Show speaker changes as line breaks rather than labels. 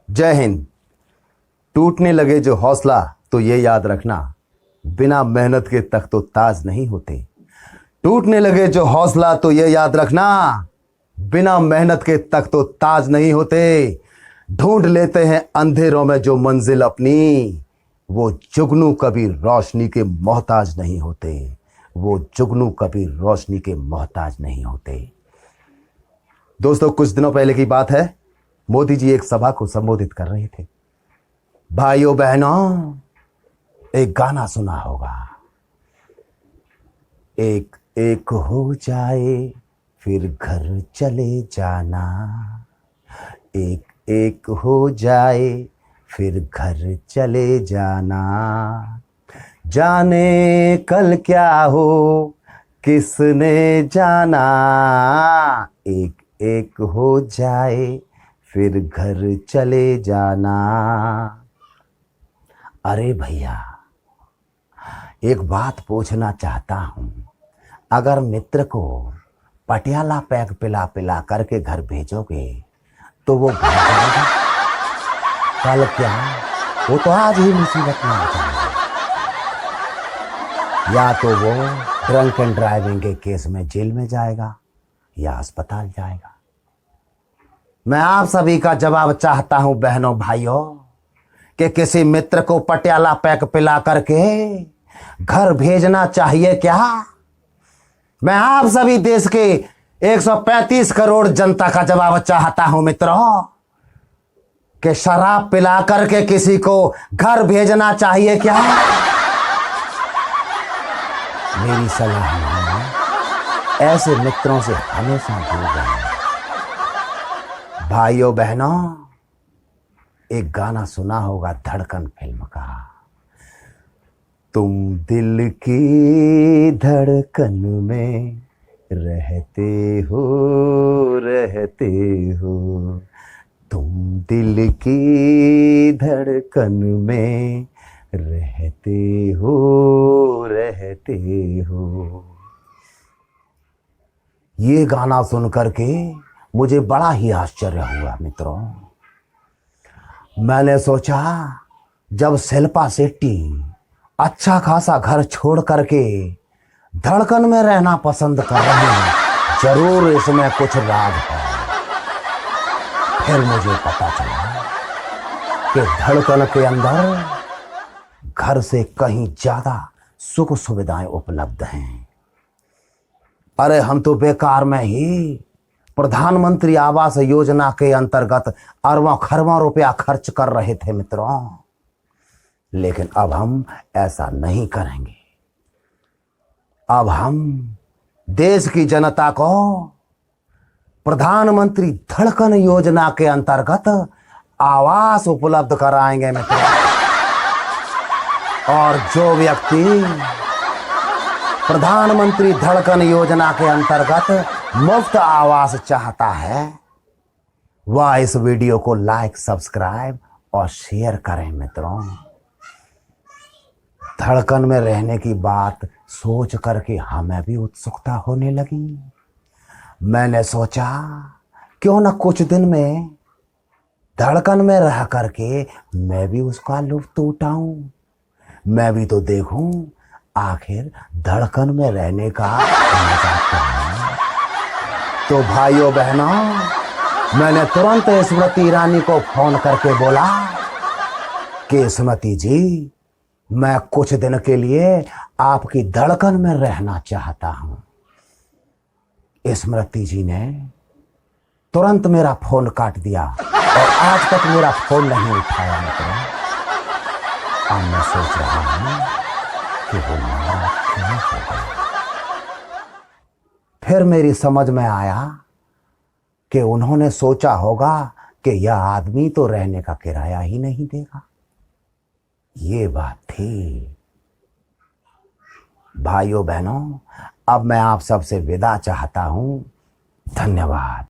जय हिंद। टूटने लगे जो हौसला तो ये याद रखना, बिना मेहनत के तख्त तो ताज नहीं होते। टूटने लगे जो हौसला तो ये याद रखना, बिना मेहनत के तख्त तो ताज नहीं होते। ढूंढ लेते हैं अंधेरों में जो मंजिल अपनी, वो जुगनू कभी रोशनी के मोहताज नहीं होते। वो जुगनू कभी रोशनी के मोहताज नहीं होते। दोस्तों, कुछ दिनों पहले की बात है, मोदी जी एक सभा को संबोधित कर रहे थे। भाइयों बहनों, एक गाना सुना होगा, एक एक हो जाए फिर घर चले जाना, एक एक हो जाए फिर घर चले जाना, जाने कल क्या हो किसने जाना, एक एक हो जाए फिर घर चले जाना। अरे भैया, एक बात पूछना चाहता हूं, अगर मित्र को पटियाला पैक पिला पिला करके घर भेजोगे तो वो घर जाएगा? कल क्या, वो तो आज ही मुसीबत में आ जाएगा। या तो वो ड्रंक एंड ड्राइविंग के केस में जेल में जाएगा या अस्पताल जाएगा। मैं आप सभी का जवाब चाहता हूं बहनों भाइयों, कि किसी मित्र को पटियाला पैक पिला करके घर भेजना चाहिए क्या? मैं आप सभी देश के 135 करोड़ जनता का जवाब चाहता हूं मित्रों, कि शराब पिला करके किसी को घर भेजना चाहिए क्या? मेरी सलाह है, ऐसे मित्रों से हमेशा दूर रहें। भाइयों बहनों, एक गाना सुना होगा धड़कन फिल्म का, तुम दिल की धड़कन में रहते हो, रहते हो, तुम दिल की धड़कन में रहते हो, रहते हो। ये गाना सुन करके मुझे बड़ा ही आश्चर्य हुआ मित्रों। मैंने सोचा, जब शिल्पा शेट्टी अच्छा खासा घर छोड़ करके धड़कन में रहना पसंद कर रही है, जरूर इसमें कुछ राज है। फिर मुझे पता चला कि धड़कन के अंदर घर से कहीं ज्यादा सुख सुविधाएं उपलब्ध हैं। अरे हम तो बेकार में ही प्रधानमंत्री आवास योजना के अंतर्गत अरबों खरबों रुपया खर्च कर रहे थे मित्रों, लेकिन अब हम ऐसा नहीं करेंगे। अब हम देश की जनता को प्रधानमंत्री धड़कन योजना के अंतर्गत आवास उपलब्ध कराएंगे मित्रों। और जो व्यक्ति प्रधानमंत्री धड़कन योजना के अंतर्गत मुफ्त आवास चाहता है, वह इस वीडियो को लाइक, सब्सक्राइब और शेयर करें मित्रों। धड़कन में रहने की बात सोच करके हमें भी उत्सुकता होने लगी। मैंने सोचा, क्यों न कुछ दिन में धड़कन में रह करके मैं भी उसका लुत्फ उठाऊं, मैं भी तो देखूं आखिर धड़कन में रहने का मजा क्या है। तो भाइयों बहनों, मैंने तुरंत स्मृति ईरानी को फोन करके बोला कि स्मृति जी, मैं कुछ दिन के लिए आपकी धड़कन में रहना चाहता हूं। स्मृति जी ने तुरंत मेरा फोन काट दिया और आज तक मेरा फोन नहीं उठाया मित्रों। अब मैं सोच रहा हूं कि वो नाराज क्यों हो गया। फिर मेरी समझ में आया कि उन्होंने सोचा होगा कि यह आदमी तो रहने का किराया ही नहीं देगा। ये बात थी। भाइयों बहनों, अब मैं आप सबसे विदा चाहता हूं। धन्यवाद।